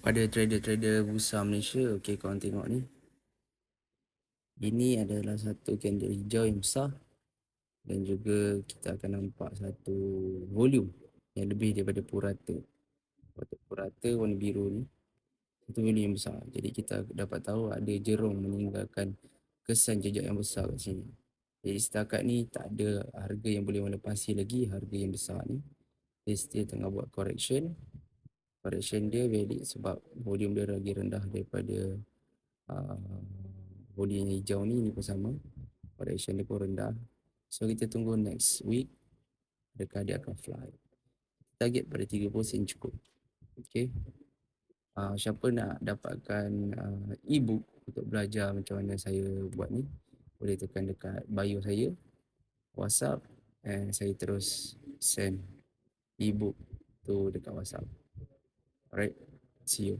Pada trader-trader bursa Malaysia, okey korang tengok ni. Ini adalah satu candle hijau yang besar dan juga kita akan nampak satu volume yang lebih daripada purata. Purata warna biru ni satu volume yang besar. Jadi kita dapat tahu ada jerung meninggalkan kesan jejak yang besar kat sini. Jadi setakat ni tak ada harga yang boleh melepasi lagi harga yang besar ni. Dia still tengah buat correction. Correction dia valid sebab volume dia lagi rendah daripada body yang hijau ni pun sama, correction dia pun rendah. So kita tunggu next week adakah dia akan fly. Target pada 30 sen cukup. Okay, siapa nak dapatkan ebook untuk belajar macam mana saya buat ni, boleh tekan dekat bio saya, WhatsApp, and saya terus send ebook tu dekat WhatsApp. Alright, see you.